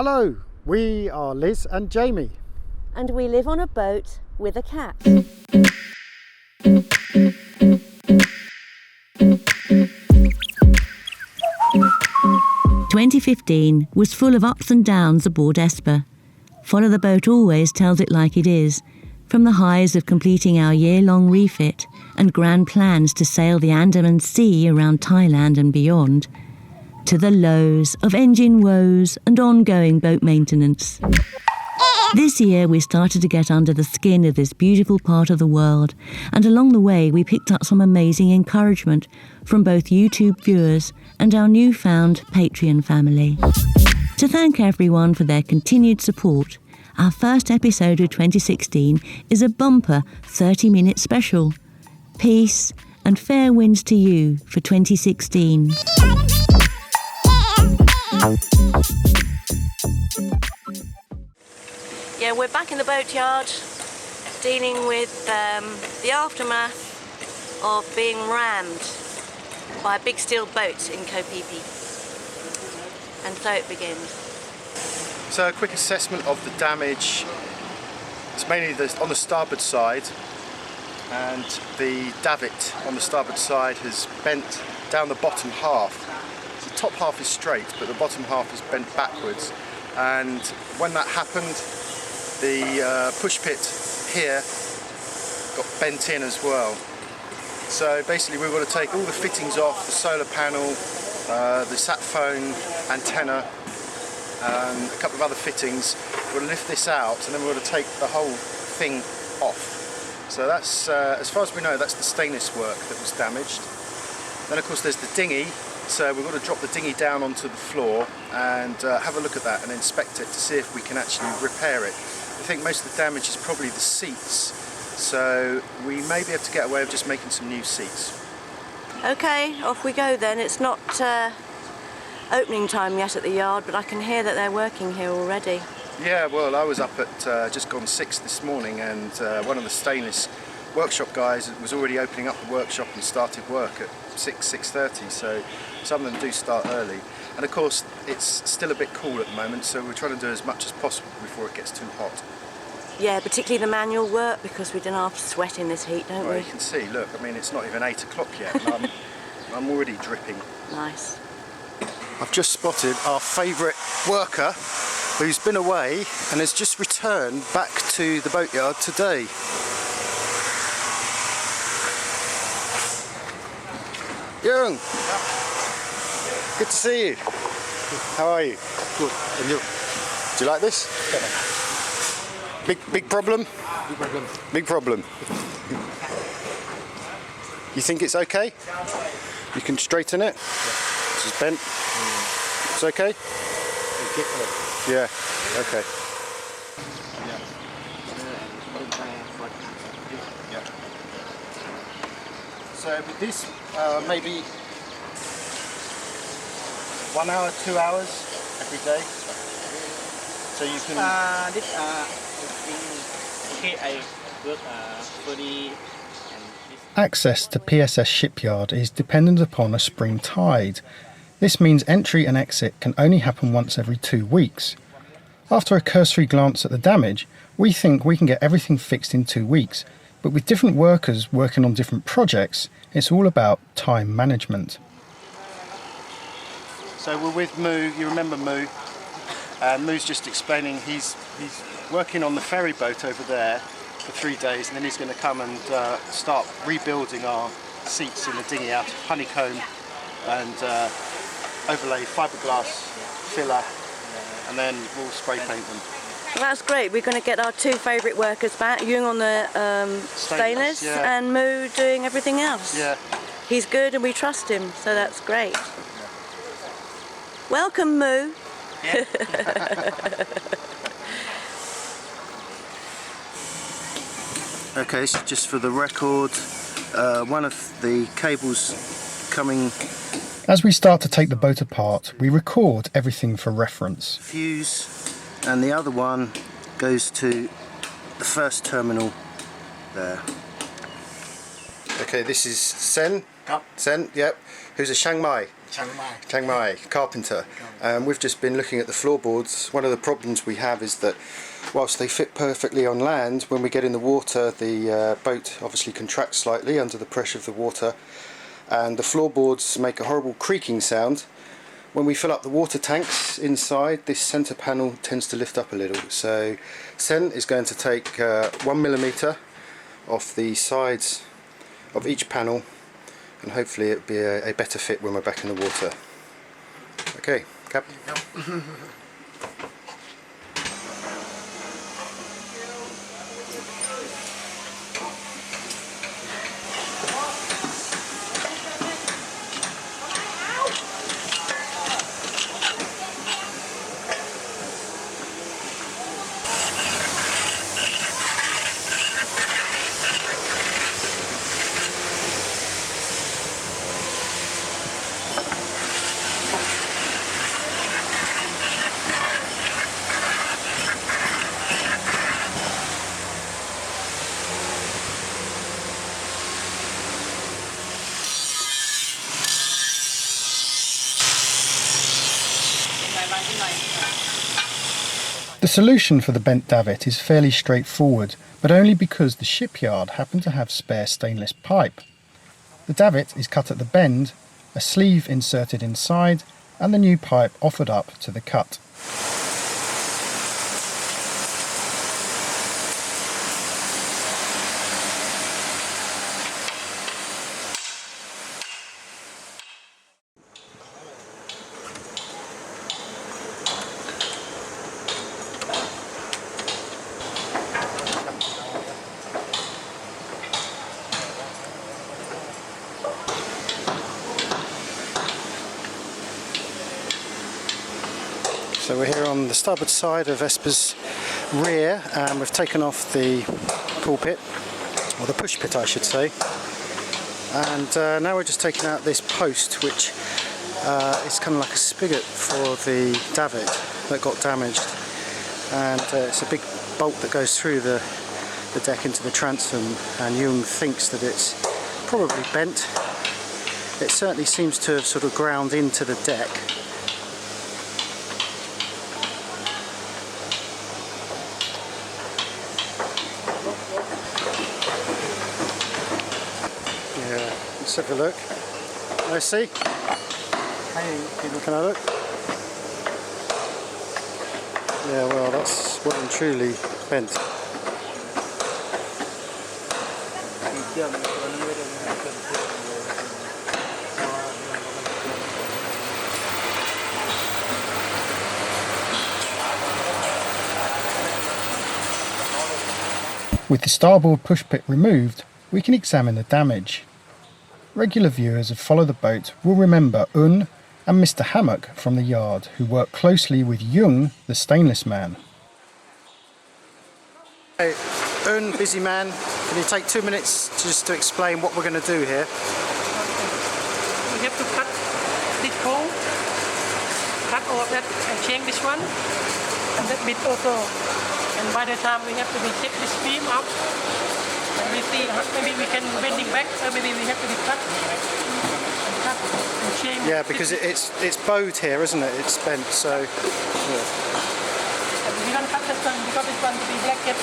Hello, we are Liz and Jamie. And we live on a boat with a cat. 2015 was full of ups and downs aboard Esper. Follow the Boat always tells it like it is, from the highs of completing our year-long refit and grand plans to sail the Andaman Sea around Thailand and beyond, to the lows of engine woes and ongoing boat maintenance. This year we started to get under the skin of this beautiful part of the world, and along the way we picked up some amazing encouragement from both YouTube viewers and our newfound Patreon family. To thank everyone for their continued support, our first episode of 2016 is a bumper 30-minute special. Peace and fair winds to you for 2016. Yeah, we're back in the boatyard dealing with the aftermath of being rammed by a big steel boat in Koh Phi Phi. And so it begins. So a quick assessment of the damage. It's mainly on the starboard side, and the davit on the starboard side has bent down the bottom half. The top half is straight, but the bottom half is bent backwards. And when that happened, the push pit here got bent in as well. So basically we've got to take all the fittings off, the solar panel, the sat phone antenna, and a couple of other fittings. We're going to lift this out, and then we're going to take the whole thing off. So that's, as far as we know, that's the stainless work that was damaged. Then of course there's the dinghy, so we've got to drop the dinghy down onto the floor and have a look at that and inspect it to see if we can actually repair it. I think most of the damage is probably the seats, so we may be able to get away with just making some new seats. Okay, off we go then. It's not opening time yet at the yard, but I can hear that they're working here already. Yeah, well, I was up at just gone 6 this morning, and one of the stainless workshop guys was already opening up the workshop and started work at 6:30, so some of them do start early. And of course it's still a bit cool at the moment, so we're trying to do as much as possible before it gets too hot. Yeah, particularly the manual work, because we don't have to sweat in this heat, don't we? You can see, look, I mean, it's not even 8 o'clock yet, and I'm already dripping. Nice. I've just spotted our favourite worker who's been away and has just returned back to the boatyard today. Young, good to see you. How are you? Good. And you? Do you like this? Big problem? Big problem. Big problem. You think it's okay? You can straighten it? This is bent. It's okay? Yeah, okay. So with this, maybe 1 hour, 2 hours every day. So you can. I work fully. Access to PSS shipyard is dependent upon a spring tide. This means entry and exit can only happen once every 2 weeks. After a cursory glance at the damage, we think we can get everything fixed in 2 weeks, but with different workers working on different projects, it's all about time management. So we're with Moo, you remember Moo? Moo's just explaining he's working on the ferry boat over there for 3 days, and then he's going to come and start rebuilding our seats in the dinghy out of honeycomb and overlay fiberglass filler, and then we'll spray paint them. That's great. We're going to get our 2 favourite workers back, Jung on the stainless yeah. and Moo doing everything else. Yeah. He's good and we trust him, so that's great. Welcome, Moo. Yeah. Okay, so just for the record, one of the cables coming. As we start to take the boat apart, we record everything for reference. Fuse, and the other one goes to the first terminal there. Okay, this is Sen. Sen, yep. Who's a Chiang Mai. Chiang Mai, carpenter. We've just been looking at the floorboards. One of the problems we have is that whilst they fit perfectly on land, when we get in the water the boat obviously contracts slightly under the pressure of the water, and the floorboards make a horrible creaking sound. When we fill up the water tanks inside, this centre panel tends to lift up a little. So Sen is going to take 1mm off the sides of each panel, and hopefully it'll be a better fit when we're back in the water. Okay, Cap. The solution for the bent davit is fairly straightforward, but only because the shipyard happened to have spare stainless pipe. The davit is cut at the bend, a sleeve inserted inside, and the new pipe offered up to the cut. So we're here on the starboard side of Esper's rear, and we've taken off the pulpit, or the push pit I should say, and now we're just taking out this post, which is kind of like a spigot for the davit that got damaged, and it's a big bolt that goes through the deck into the transom, and Jung thinks that it's probably bent. It certainly seems to have sort of ground into the deck. Yeah, let's have a look. I see. Can I look? Yeah, well, that's well and truly bent. With the starboard push pit removed, we can examine the damage. Regular viewers of Follow the Boat will remember Un and Mr. Hammock from the yard, who worked closely with Jung, the stainless man. Hey, Un, busy man, can you take 2 minutes just to explain what we're going to do here? We have to cut this hole, cut all of that and change this one, and that bit also. And by the time we have to check this beam up, and we see maybe we can bend it back, or maybe we have to be cut and change. Yeah, because it's bowed here, isn't it? It's bent, so. Yeah. And we don't cut this one because it's going to be blanket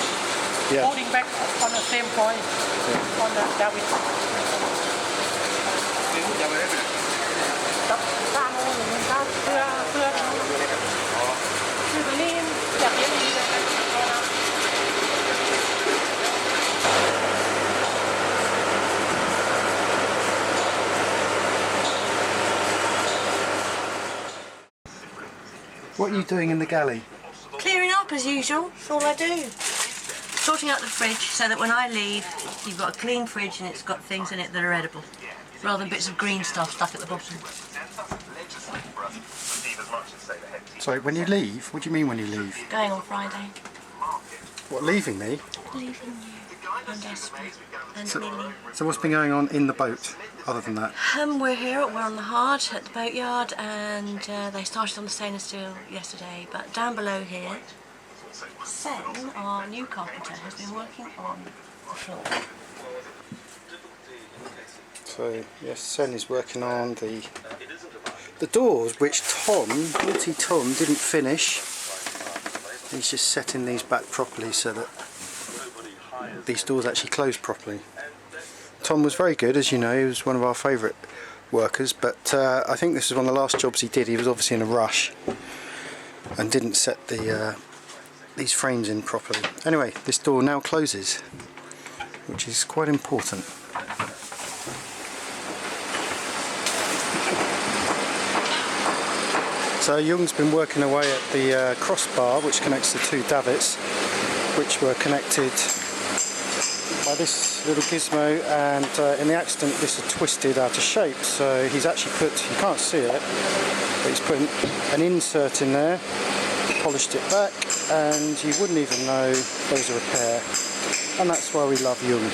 holding back on the same point on the davit. What are you doing in the galley? Clearing up as usual, that's all I do. Sorting out the fridge so that when I leave, you've got a clean fridge and it's got things in it that are edible, rather than bits of green stuff stuck at the bottom. Sorry, when you leave? What do you mean when you leave? Going on Friday. What, leaving me? Leaving you and Esper and Millie. So what's been going on in the boat, other than that? We're here, we're on the hard at the boatyard, and they started on the stainless steel yesterday, but down below here, Sen, our new carpenter, has been working on the floor. So yes, Sen is working on the The doors, which naughty Tom, didn't finish. He's just setting these back properly so that these doors actually close properly. Tom was very good, as you know. He was one of our favourite workers, but I think this is one of the last jobs he did. He was obviously in a rush and didn't set these frames in properly. Anyway, this door now closes, which is quite important. So Jung's been working away at the crossbar which connects the two davits, which were connected by this little gizmo, and in the accident this had twisted out of shape, so he's actually put, you can't see it, but he's put an insert in there, polished it back, and you wouldn't even know there was a repair, and that's why we love Jung.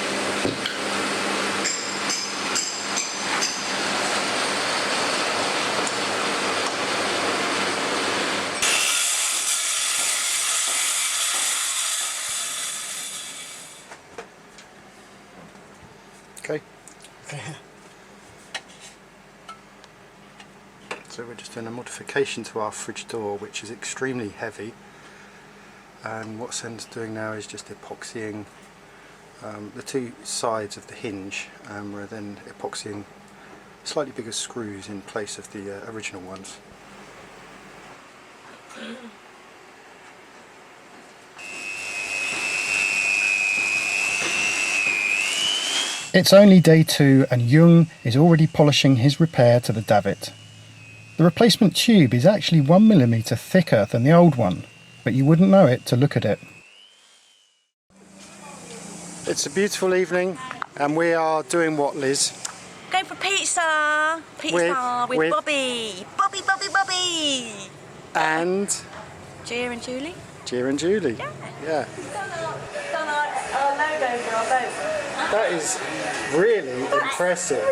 Okay. So we're just doing a modification to our fridge door, which is extremely heavy, and what Sen's doing now is just epoxying the two sides of the hinge. We're then epoxying slightly bigger screws in place of the original ones. It's only day 2 and Jung is already polishing his repair to the davit. The replacement tube is actually 1mm thicker than the old one, but you wouldn't know it to look at it. It's a beautiful evening, and we are doing what, Liz? Going for pizza! Pizza with Bobby! Bobby! And Gia and Julie? Gia and Julie. Yeah. Done our logo for our boat. That is really impressive.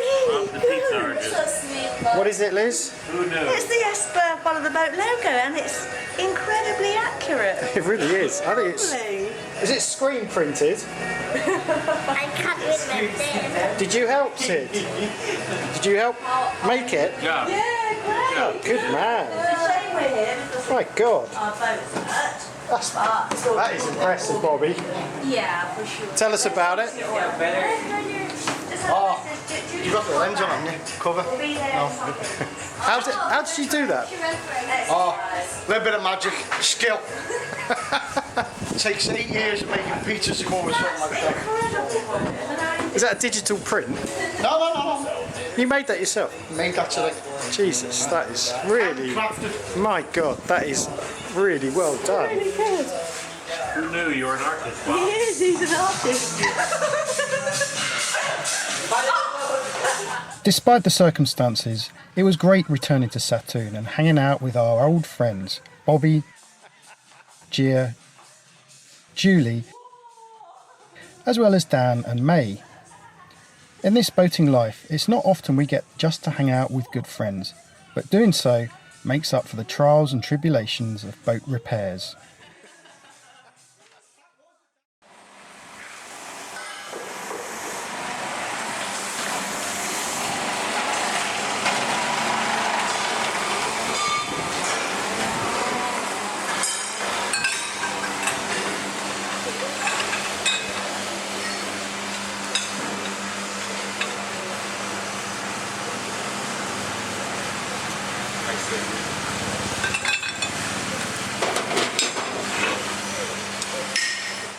What is it, Liz? It's the Esper Follow the Boat logo, and it's incredibly accurate. It really is. I think it's... Is it screen printed? I cut with them. Did you help, Sid? Did you help make it? Yeah. Yeah, great. Oh, good man. It's a shame we're here because My God. our boat's hurt. That is impressive, Bobby. Yeah, for sure. Tell us about it. Oh, You got the lens on, haven't you? Cover? No. How did you do that? A little bit of magic, skill. Takes 8 years of making pizzas to come up with something like that. Is that a digital print? No. You made that yourself? Made that today. Jesus, that is really... Crafted. My God, that is really well done. Who knew you were an artist? Wow. he is, he's an artist. Despite the circumstances, it was great returning to Satoon and hanging out with our old friends, Bobby, Gia, Julie, as well as Dan and May. In this boating life, it's not often we get just to hang out with good friends, but doing so makes up for the trials and tribulations of boat repairs.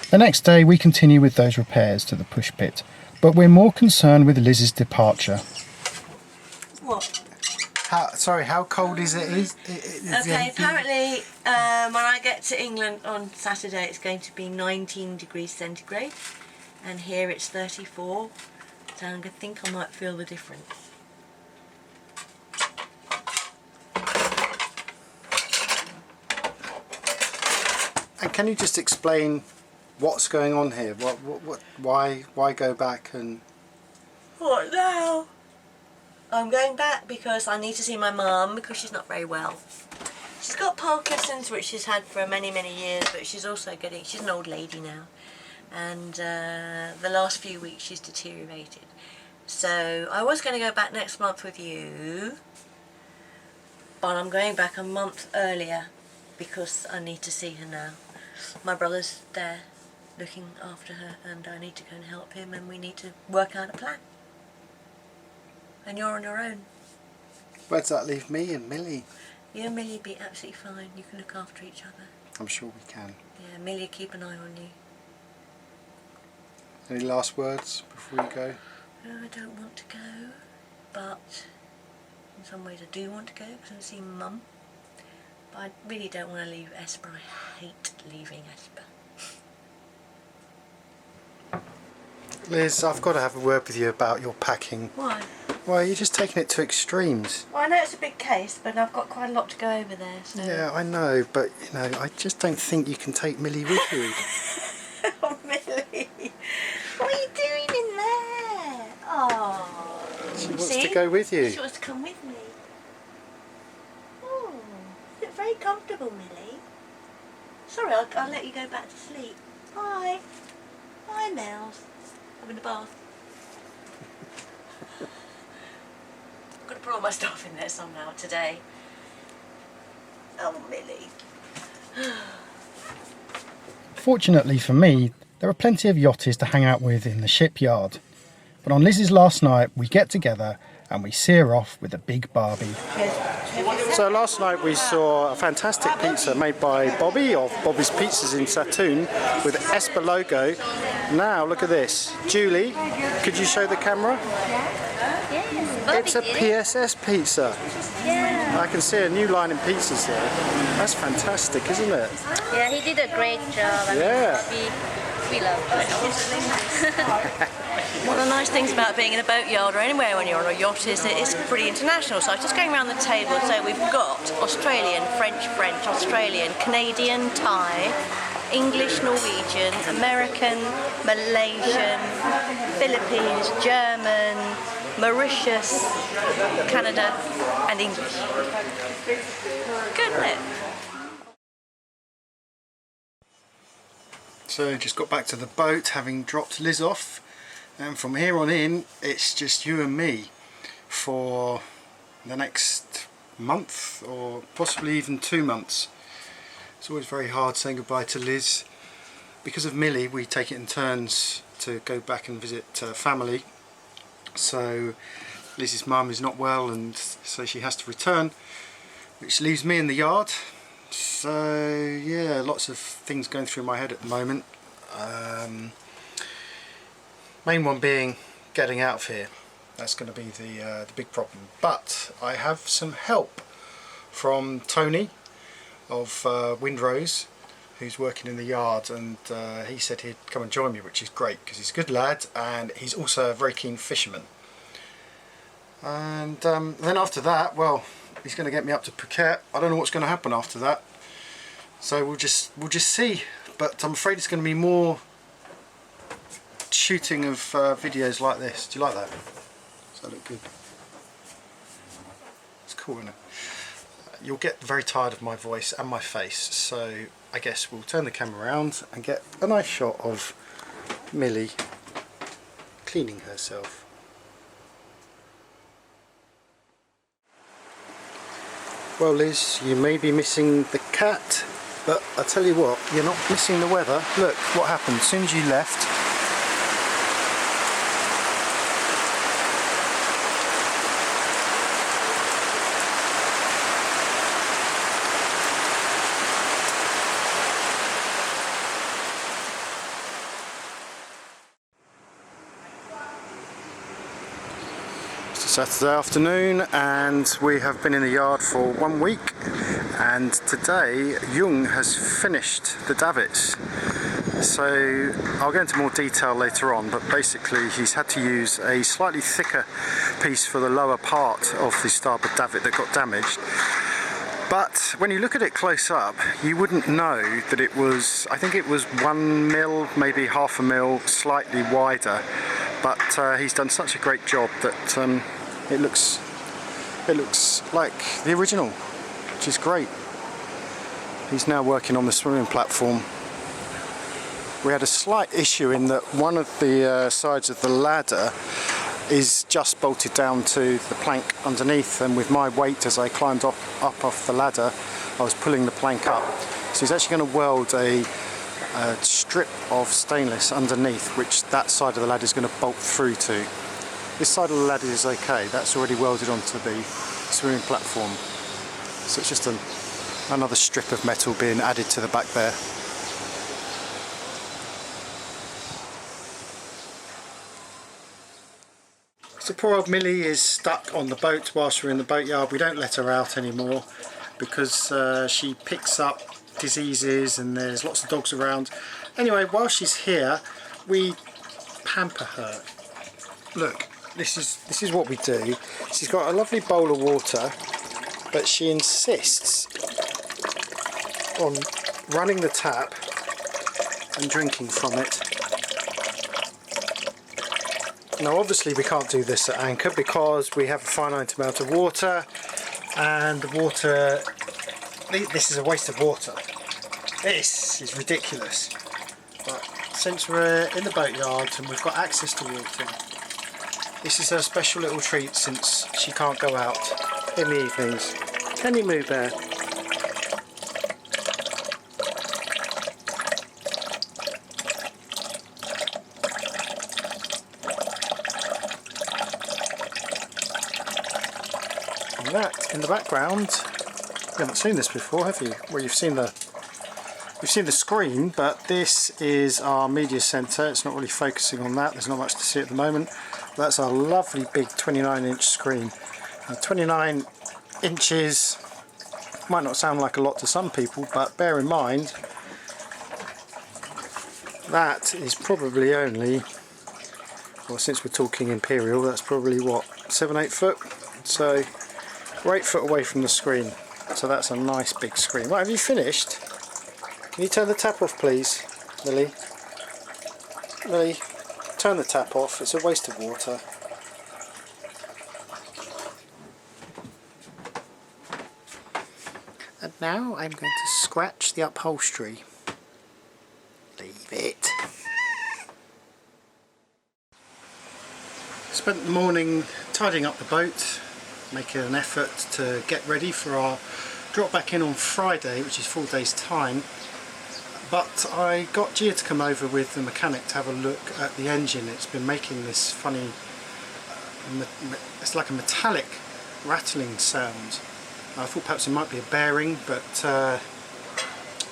The next day we continue with those repairs to the push pit, but we're more concerned with Liz's departure. What? How cold is it? Okay, apparently when I get to England on Saturday it's going to be 19 degrees centigrade, and here it's 34, so I think I might feel the difference. And can you just explain what's going on here? Why go back and... What now? I'm going back because I need to see my mum because she's not very well. She's got Parkinson's, which she's had for many years, but she's also she's an old lady now, and the last few weeks she's deteriorated. So I was going to go back next month with you, But I'm going back a month earlier because I need to see her now. My brother's there looking after her and I need to go and help him and we need to work out a plan. And you're on your own. Where does that leave me and Millie? You and Millie be absolutely fine. You can look after each other. I'm sure we can. Yeah, Millie keep an eye on you. Any last words before you go? No, I don't want to go, but in some ways I do want to go because I want to see Mum. But I really don't want to leave Esper. I hate leaving Esper. Liz, I've got to have a word with you about your packing. Why? Well, you're just taking it to extremes. Well, I know it's a big case, but I've got quite a lot to go over there. So. Yeah, I know, but you know, I just don't think you can take Millie with you. Oh, Millie! What are you doing in there? Oh. She wants to go with you. She wants to come with me. Oh, is it very comfortable, Millie? Sorry, I'll let you go back to sleep. Bye. Bye, Mel's. Having a bath. I've got to put all my stuff in there somehow today. Oh, Millie. Fortunately for me, there are plenty of yachties to hang out with in the shipyard. But on Liz's last night, we get together and we see her off with a big Barbie. So last night we saw a fantastic pizza made by Bobby of Bobby's Pizzas in Satoon with the Esper logo. Now look at this. Julie, could you show the camera? It's a PSS pizza. I can see a new line in pizzas there. That's fantastic, isn't it? Yeah, he did a great job. Yeah. We love it. One of the nice things about being in a boatyard or anywhere when you're on a yacht is that it's pretty international. So I was just going around the table. So we've got Australian, French, Australian, Canadian, Thai, English, Norwegian, American, Malaysian, Philippines, German, Mauritius, Canada and English. Good, isn't it? So just got back to the boat having dropped Liz off, and from here on in it's just you and me for the next month or possibly even 2 months. It's always very hard saying goodbye to Liz. Because of Millie, we take it in turns to go back and visit family. So Liz's mum is not well and so she has to return, which leaves me in the yard. So yeah, lots of things going through my head at the moment. Main one being getting out of here. That's going to be the big problem. But I have some help from Tony of Windrose, who's working in the yard, and he said he'd come and join me, which is great because he's a good lad and he's also a very keen fisherman. And then after that, well, he's going to get me up to Phuket. I don't know what's going to happen after that, so we'll just see. But I'm afraid it's going to be more shooting of videos like this. Do you like that? Does that look good? It's cool, isn't it? You'll get very tired of my voice and my face, so I guess we'll turn the camera around and get a nice shot of Millie cleaning herself. Well, Liz, you may be missing the cat, but I tell you what, you're not missing the weather. Look what happened as soon as you left. Saturday afternoon and we have been in the yard for 1 week, and today Jung has finished the davits. So I'll go into more detail later on, but basically he's had to use a slightly thicker piece for the lower part of the starboard davit that got damaged. But when you look at it close up, you wouldn't know that it was, I think it was 1 mil, maybe half a mil, slightly wider. But he's done such a great job that it looks like the original, which is great. He's now working on the swimming platform. We had a slight issue in that one of the sides of the ladder is just bolted down to the plank underneath, and with my weight as I climbed up off the ladder, I was pulling the plank up. So he's actually going to weld a strip of stainless underneath, which that side of the ladder is going to bolt through to. This side of the ladder is okay, that's already welded onto the swimming platform. So it's just another strip of metal being added to the back there. So poor old Millie is stuck on the boat whilst we're in the boatyard. We don't let her out anymore because she picks up diseases and there's lots of dogs around. Anyway, while she's here, we pamper her. Look, this is what we do. She's got a lovely bowl of water, but she insists on running the tap and drinking from it. Now obviously we can't do this at anchor because we have a finite amount of water, and the water, this is a waste of water. This is ridiculous. But since we're in the boatyard and we've got access to water, this is her special little treat since she can't go out in the evenings. Can you move there? And that in the background, you haven't seen this before, have you? Well, you've seen the screen, but this is our media centre. It's not really focusing on that, there's not much to see at the moment. That's our lovely big 29-inch screen. 29 inches might not sound like a lot to some people, but bear in mind that is probably only, well, since we're talking imperial, that's probably what, 7-8 foot? So we're 8 foot away from the screen, so that's a nice big screen. Right, have you finished? Can you turn the tap off, please, Lily? Lily, turn the tap off, it's a waste of water. And now I'm going to scratch the upholstery. Leave it. Spent the morning tidying up the boat, making an effort to get ready for our drop back in on Friday, which is 4 days time. But I got Gia to come over with the mechanic to have a look at the engine. It's been making this funny, it's like a metallic rattling sound. I thought perhaps it might be a bearing, but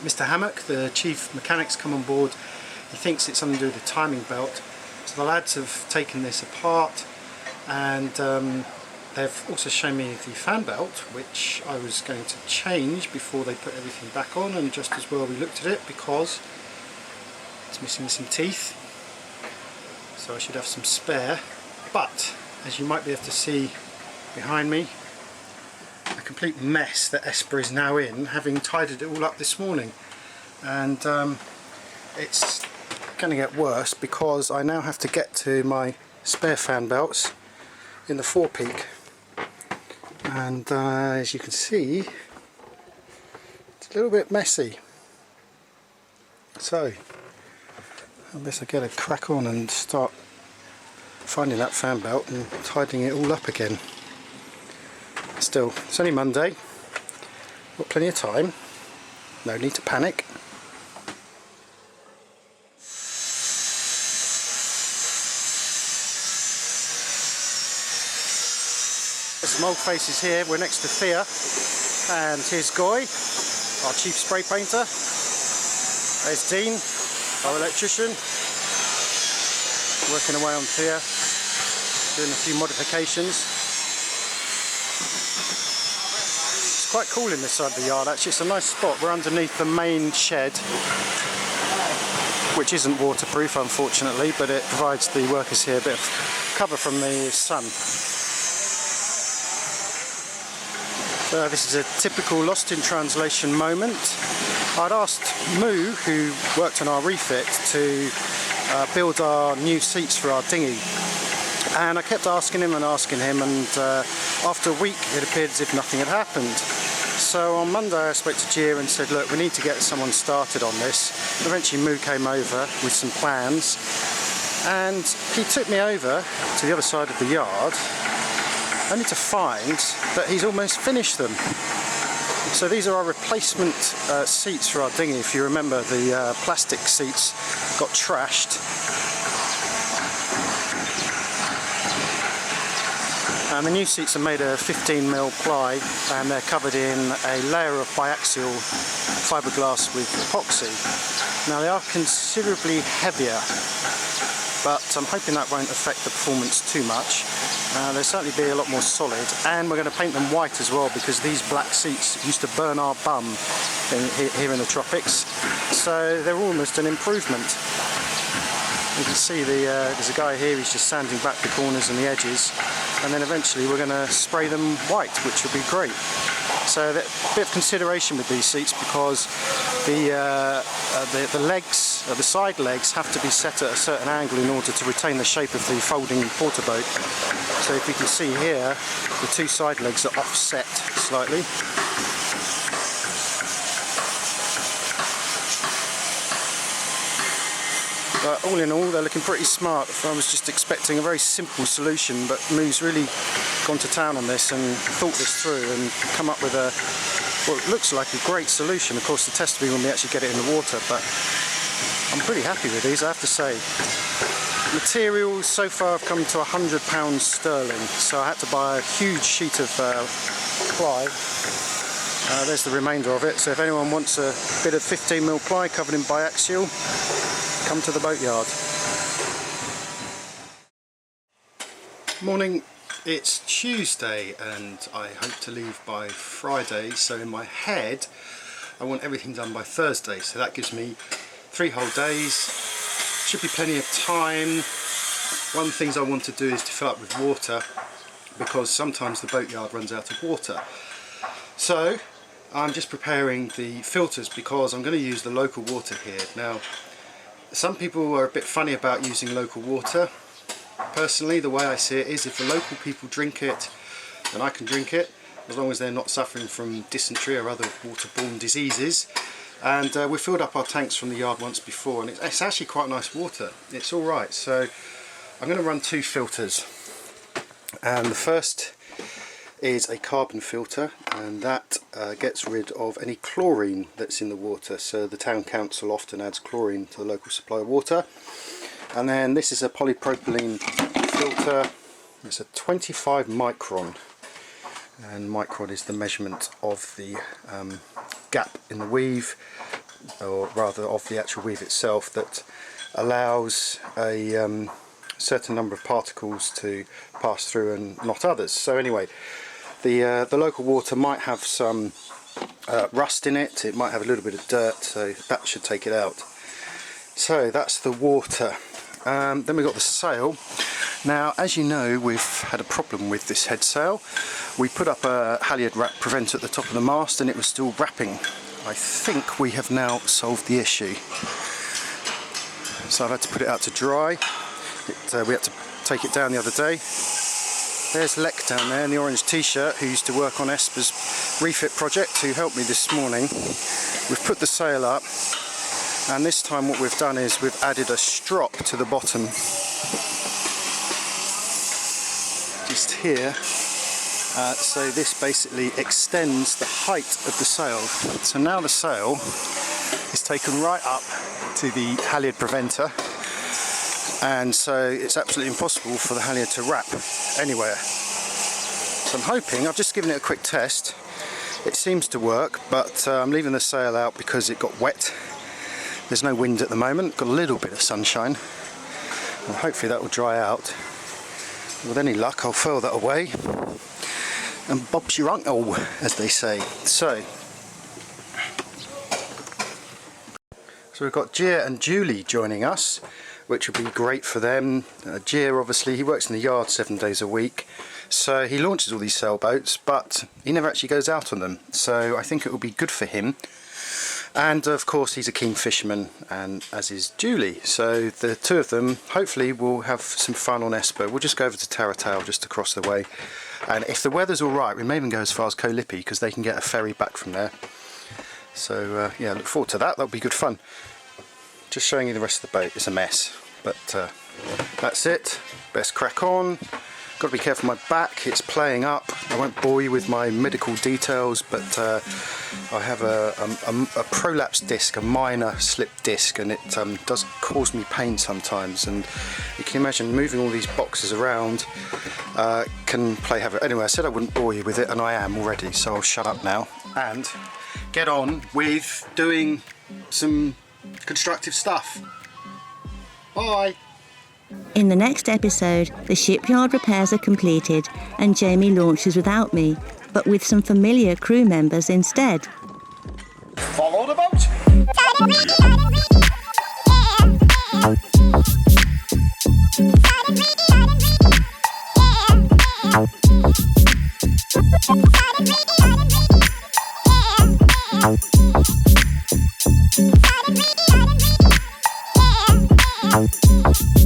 Mr. Hammock, the chief mechanic's come on board. He thinks it's something to do with the timing belt. So the lads have taken this apart, and they've also shown me the fan belt, which I was going to change before they put everything back on, and just as well we looked at it because it's missing some teeth, so I should have some spare. But as you might be able to see behind me, a complete mess that Esper is now in, having tidied it all up this morning. And it's going to get worse because I now have to get to my spare fan belts in the forepeak. And as you can see, it's a little bit messy. So unless I get a crack on and start finding that fan belt and tidying it all up again. Still, it's only Monday, got plenty of time, no need to panic. There's some old faces here. We're next to Thea, and here's Goy, our chief spray painter. There's Dean, our electrician, working away on Thea, doing a few modifications. It's quite cool in this side of the yard actually. It's a nice spot. We're underneath the main shed, which isn't waterproof unfortunately, but it provides the workers here a bit of cover from the sun. So this is a typical lost in translation moment. I'd asked Moo, who worked on our refit, to build our new seats for our dinghy. And I kept asking him, and after a week it appeared as if nothing had happened. So on Monday I spoke to Gia and said, look, we need to get someone started on this. Eventually Moo came over with some plans, and he took me over to the other side of the yard only to find that he's almost finished them. So these are our replacement seats for our dinghy. If you remember, the plastic seats got trashed. And the new seats are made of 15mm ply, and they're covered in a layer of biaxial fiberglass with epoxy. Now they are considerably heavier, but I'm hoping that won't affect the performance too much. They'll certainly be a lot more solid, and we're going to paint them white as well, because these black seats used to burn our bum here in the tropics, so they're almost an improvement. You can see there's a guy here, he's just sanding back the corners and the edges, and then eventually we're going to spray them white, which will be great. So a bit of consideration with these seats, because the legs, the side legs, have to be set at a certain angle in order to retain the shape of the folding porter boat. So if you can see here, the two side legs are offset slightly. But all in all, they're looking pretty smart. I was just expecting a very simple solution, but Moo's really gone to town on this and thought this through and come up with what looks like a great solution. Of course, the test will be when we actually get it in the water, but I'm pretty happy with these, I have to say. Materials so far have come to £100 sterling, so I had to buy a huge sheet of ply. There's the remainder of it, so if anyone wants a bit of 15mm ply covered in biaxial, come to the boatyard. Morning, it's Tuesday and I hope to leave by Friday, so in my head I want everything done by Thursday, so that gives me 3 whole days. Should be plenty of time. One of the things I want to do is to fill up with water, because sometimes the boatyard runs out of water. So I'm just preparing the filters, because I'm going to use the local water here. Now, some people are a bit funny about using local water. Personally, the way I see it is, if the local people drink it, then I can drink it, as long as they're not suffering from dysentery or other waterborne diseases. And we filled up our tanks from the yard once before, and it's actually quite nice water. It's alright, so I'm going to run 2 filters. And the first is a carbon filter, and that gets rid of any chlorine that's in the water. So the town council often adds chlorine to the local supply of water. And then this is a polypropylene filter. It's a 25 micron, and micron is the measurement of the gap in the weave, or rather of the actual weave itself, that allows a certain number of particles to pass through and not others. So anyway, the local water might have some rust in it, it might have a little bit of dirt, so that should take it out. So that's the water. Then we've got the sail. Now, as you know, we've had a problem with this head sail. We put up a halyard wrap preventer at the top of the mast and it was still wrapping. I think we have now solved the issue. So I've had to put it out to dry. We had to take it down the other day. There's Lek down there in the orange t-shirt, who used to work on Esper's refit project, who helped me this morning. We've put the sail up, and this time what we've done is we've added a strop to the bottom, just here. So this basically extends the height of the sail. So now the sail is taken right up to the halyard preventer, and so it's absolutely impossible for the halyard to wrap anywhere. So I'm hoping, I've just given it a quick test, it seems to work, but I'm leaving the sail out because it got wet. There's no wind at the moment, got a little bit of sunshine, and hopefully that will dry out. With any luck I'll furl that away and Bob's your uncle, as they say. So we've got Gia and Julie joining us, which would be great for them. Gia, obviously, he works in the yard 7 days a week, so he launches all these sailboats, but he never actually goes out on them, so I think it will be good for him. And of course he's a keen fisherman, and as is Julie, so the two of them hopefully will have some fun on Esper. We'll just go over to Taratau, just across the way, and if the weather's alright we may even go as far as Koh Lipi, because they can get a ferry back from there. So yeah, look forward to that, that'll be good fun. Just showing you the rest of the boat. It's a mess, but That's it, best crack on. Got to be careful my back, it's playing up. I won't bore you with my medical details, but I have a prolapse disc, a minor slip disc, and it does cause me pain sometimes. And you can imagine moving all these boxes around can play havoc. Anyway, I said I wouldn't bore you with it, and I am already, so I'll shut up now and get on with doing some constructive stuff. Bye! In the next episode, the shipyard repairs are completed and Jamie launches without me, but with some familiar crew members instead. Follow the boat. Yeah.